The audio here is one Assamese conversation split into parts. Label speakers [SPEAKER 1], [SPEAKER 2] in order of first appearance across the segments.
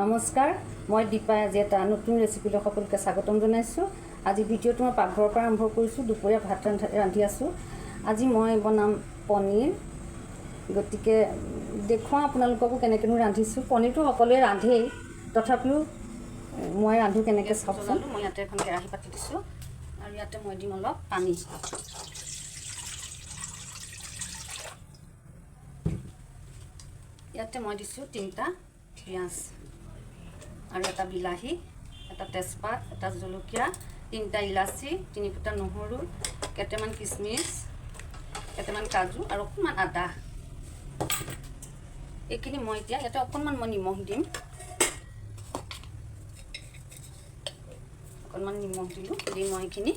[SPEAKER 1] নমস্কাৰ, মই দীপা। আজি এটা নতুন ৰেচিপিলৈ সকলোকে স্বাগতম জনাইছোঁ। আজি ভিডিঅ'টো মই পাকঘৰৰ পৰা আৰম্ভ কৰিছোঁ। দুপৰীয়া ভাত ৰান্ধি আছোঁ। আজি মই বনাম পনীৰ। গতিকে দেখুৱাওঁ আপোনালোককো কেনেকৈনো ৰান্ধিছোঁ। পনীৰটো সকলোৱে ৰান্ধেই, তথাপিও মই ৰান্ধো কেনেকৈ চাওকচোন। মই ইয়াতে এখন কেৰাহী পাতি দিছোঁ আৰু ইয়াতে মই দিম অলপ পানী। ইয়াতে মই দিছোঁ 3টা পিঁয়াজ আৰু এটা বিলাহী, এটা তেজপাত, এটা জলকীয়া, 3টা ইলাচি, 3 ফুটা নহৰু, কেইটামান কিচমিচ, কেইটামান কাজু আৰু অকণমান আদা। এইখিনি মই এতিয়া ইয়াতে অকণমান মই নিমখ দিম। অকণমান নিমখ দিলোঁ, দি মই এইখিনি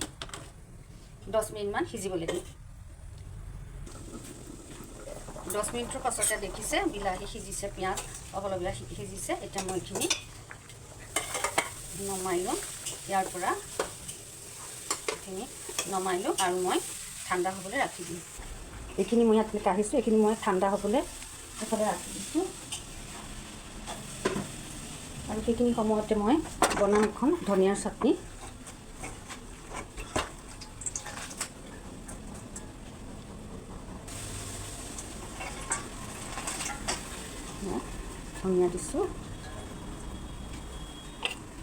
[SPEAKER 1] 10 মিনিটমান সিজিবলৈ দিম। 10 মিনিটৰ পাছতে দেখিছে বিলাহী সিজিছে, পিঁয়াজ সকলোবিলাক সিজিছে। এতিয়া মই এইখিনি নমাই লওঁ। ইয়াৰ পৰা এইখিনি নমাই লওঁ আৰু মই ঠাণ্ডা হ'বলৈ ৰাখি দিম। এইখিনি মই ইয়াত কাঢ়িছোঁ, এইখিনি মই ঠাণ্ডা হ'বলৈ এফালে ৰাখি দিছোঁ। আৰু সেইখিনি সময়তে মই বনাম এখন ধনিয়াৰ চাটনি। ধনিয়া দিছোঁ,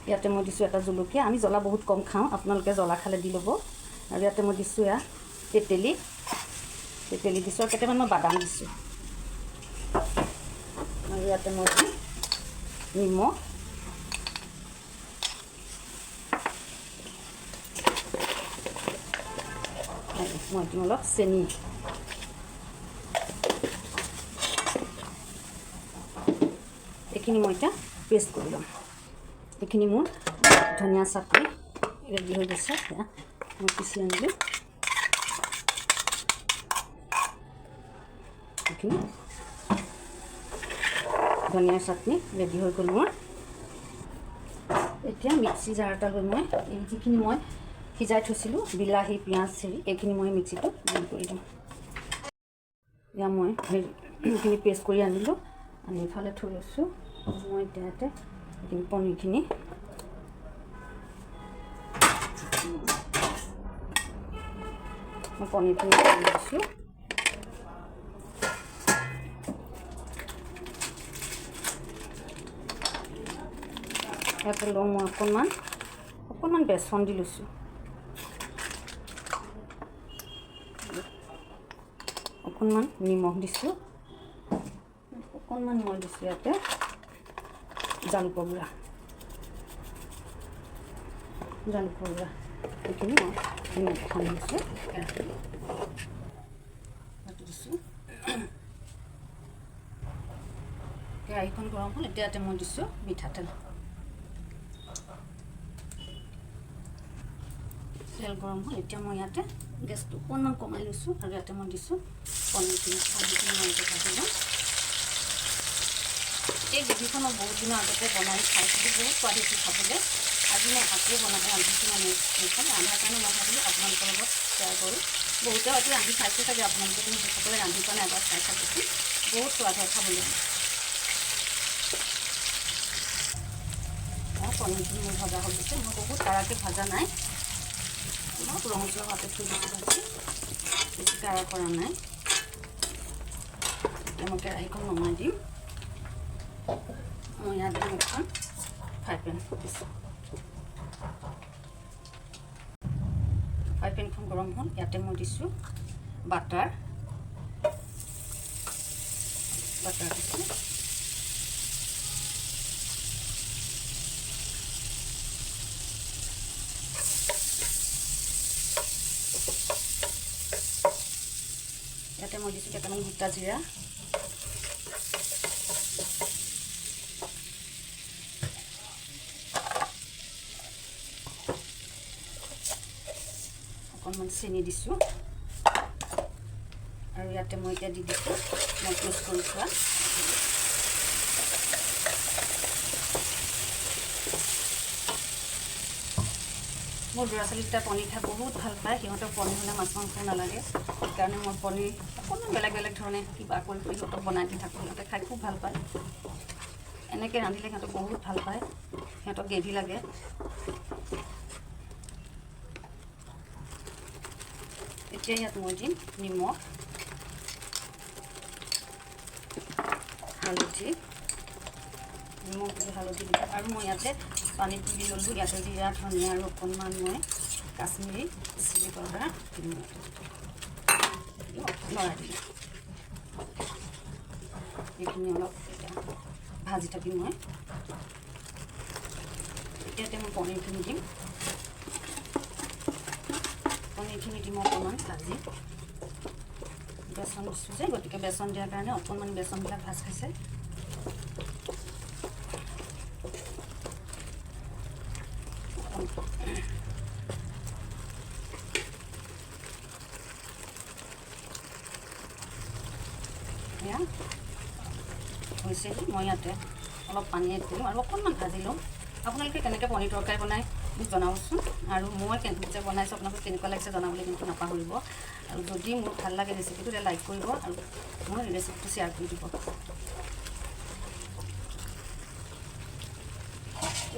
[SPEAKER 1] ইয়াতে মই দিছোঁ এটা জলকীয়া। আমি জ্বলা বহুত কম খাওঁ, আপোনালোকে জ্বলা খালে দি ল'ব। আৰু ইয়াতে মই দিছোঁ এয়া তেতেলী দিছোঁ আৰু কেইটামান মই বাদাম দিছোঁ। আৰু ইয়াতে মই নিমখ, মই দিম অলপ চেনি। এইখিনি মই এতিয়া পেষ্ট কৰি ল'ম। এইখিনি মোৰ ধনিয়া চাটনি ৰেডি হৈ গৈছে। মই পিচি আনিলোঁ। এইখিনি ধনিয়াৰ চাটনি ৰেডি হৈ গ'ল মোৰ। এতিয়া মিক্সি জাৰ এটা লৈ মই এই যিখিনি মই সিজাই থৈছিলোঁ বিলাহী, পিঁয়াজ, চেৰি, এইখিনি মই মিক্সিটো গুড়ি কৰি দিম। এয়া মই সেইখিনি পেষ্ট কৰি আনিলোঁ, আনি ইফালে থৈ লৈছোঁ। মই এতিয়া ইয়াতে এইখিনি পনীৰখিনি দি দিছোঁ। ইয়াতে লওঁ মই অকণমান বেচন দি লৈছোঁ। অকণমান নিমখ দিছোঁ, অকণমান মই দিছোঁ ইয়াতে জালুকৰ গুড়া। এইখিনি মই নিমখ সানি দিছোঁ। দিছোঁ কেৰাহীখন গৰম হ'ল। এতিয়া ইয়াতে মই দিছোঁ মিঠাতেল। তেল গৰম হ'ল। এতিয়া মই ইয়াতে গেছটো অকণমান কমাই লৈছোঁ আৰু ইয়াতে মই দিছোঁ পনীৰখিনি ভাজি ল'ম। এই গ্ৰেভিখন মই বহুত দিনৰ আগতে বনাই খাইছিলোঁ, বহুত সোৱাদ হৈছে খাবলৈ। আজি মই আকৌ বনাই ৰান্ধিছোঁ। মানে এইখন ৰন্ধাৰ কাৰণে মই ভাবিলোঁ আপোনালোকৰ লগত শ্বেয়াৰ কৰোঁ। বহুতে হয়তো ৰান্ধি খাইছে চাগে, আপোনালোকে কিন্তু যিসকলে ৰান্ধি পোৱা নাই এবাৰ খাই চাবচোন, বহুত সোৱাদ হয় খাবলৈ। পনীৰখিনি মোৰ ভজা হৈ গৈছে। মই বহুত কাৰাকৈ ভজা নাই, অলপ ৰঙচুৱা হোৱাতে থৈ দিছোঁ ভাজি, বেছি কাৰা কৰা নাই। এতিয়া মই কেৰাহীখন নমাই দিম। মই ইয়াত দিম এখন ফ্ৰাই পেন দিছোঁ। ফ্ৰাই পেনখন গৰম হ'ল। ইয়াতে মই দিছোঁ বাটাৰ দিছোঁ। ইয়াতে মই দিছোঁ কেইটামান গোটা জিৰা, অকণমান চেনি দিছোঁ আৰু ইয়াতে মই এতিয়া দি দিছোঁ মই পেষ্ট কৰি থোৱা। মোৰ ল'ৰা ছোৱালীকেইটা পনীৰ খাই বহুত ভাল পায়। সিহঁতক পনীৰ হ'লে মাছ মাংস নালাগে, সেইকাৰণে মই পনীৰ অকণমান বেলেগ ধৰণে কিবা কৰি সিহঁতক বনাই দি থাকোঁ। সিহঁতে খাই খুব ভাল পায়। এনেকৈ ৰান্ধিলে সিহঁতক বহুত ভাল পায়, সিহঁতক গ্ৰেভি লাগে। এতিয়া ইয়াত মই দিম নিমখ, হালধি, নিমখ দি হালধি দিছোঁ। আৰু মই ইয়াতে পানীত তুলি ল'লোঁ। ইয়াতে জিৰা, ধনিয়া আৰু অকণমান মই কাশ্মীৰী চিলি পাউডাৰ দিম, লৰাই দিম। এইখিনি অলপ এতিয়া ভাজি থাকিম মই। এতিয়াতে মই পনীৰখিনি দিম। পনীৰখিনি দিম অকণমান ভাজি। বেচন দিছোঁ যে, গতিকে বেচন দিয়াৰ কাৰণে অকণমান বেচনবিলাক ভাজ খাইছে। এয়া হৈছে। মই ইয়াতে অলপ পানী এড কৰিম আৰু অকণমান ভাজি ল'ম। আপোনালোকে কেনেকৈ পনীৰ তৰকাৰী বনায় মোক জনাবচোন, আৰু মই যে বনাইছোঁ আপোনালোকক কেনেকুৱা লাগিছে জনাবলৈ কিন্তু নাপাহৰিব। আৰু যদি মোৰ ভাল লাগে ৰেচিপিটো তেতিয়া লাইক কৰিব আৰু মোৰ ৰেচিপিটো শ্বেয়াৰ কৰি দিব।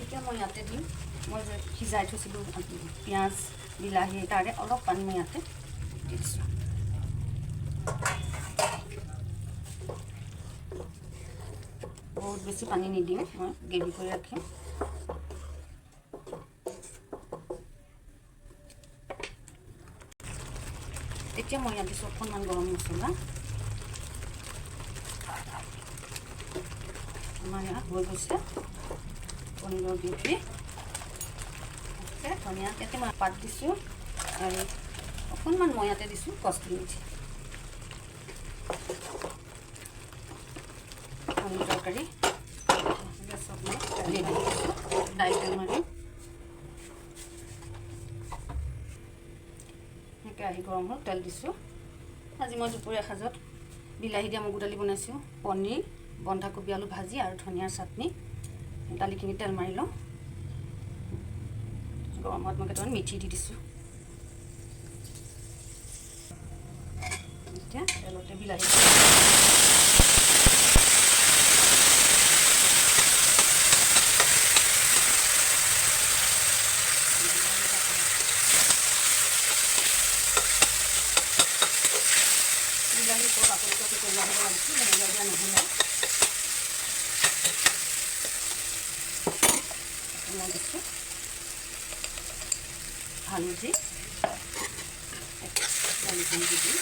[SPEAKER 1] এতিয়া মই ইয়াতে দিম, মই যে সিজাই থৈছিলোঁ পিঁয়াজ, বিলাহী, তাৰে অলপ পানী মই ইয়াতে দি দিছোঁ। বহুত বেছি পানী নিদিওঁ, মই গ্ৰেভি কৰি ৰাখিম। এতিয়া মই ইয়াত দিছোঁ অকণমান গৰম মছলা। আমাৰ ইয়াত হৈ গৈছে পনীৰৰ গ্ৰেভি। ধনিয়া ইয়াতে মই পাত দিছোঁ আৰু অকণমান মই ইয়াতে দিছোঁ কষ্টুৰি মেথি। পনীৰ তৰকাৰী গেছত মই ৰেডি কৰিছোঁ। দাইল তেল মাৰিম। কেৰাহী গৰম হ'ল, তেল দিছোঁ। আজি মই দুপৰীয়া সাজত বিলাহী দিয়া মগু দালি বনাইছোঁ, পনীৰ, বন্ধাকবি, আলু ভাজি আৰু ধনিয়াৰ চাটনি। দালিখিনি তেল মাৰি লওঁ। গৰমত মই কেইটামান মিঠি দি দিছোঁ। এতিয়া তেলতে বিলাহী বিলাহীটো বাকলিটো কৰি ল'ব লাগিছোঁ, বেলেগ দিয়া নহ'লে। মই দিছোঁ হালধি, দালিখিনি দি দিম।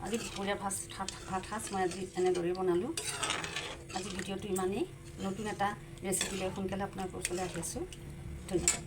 [SPEAKER 1] আজি দুপৰীয়া ভাত সাজ মই আজি এনেদৰেই বনালোঁ। আজি ভিডিঅ'টো ইমানেই। নতুন এটা ৰেচিপি লৈ সোনকালে আপোনাৰ ওচৰলৈ আহি আছোঁ। ধন্যবাদ।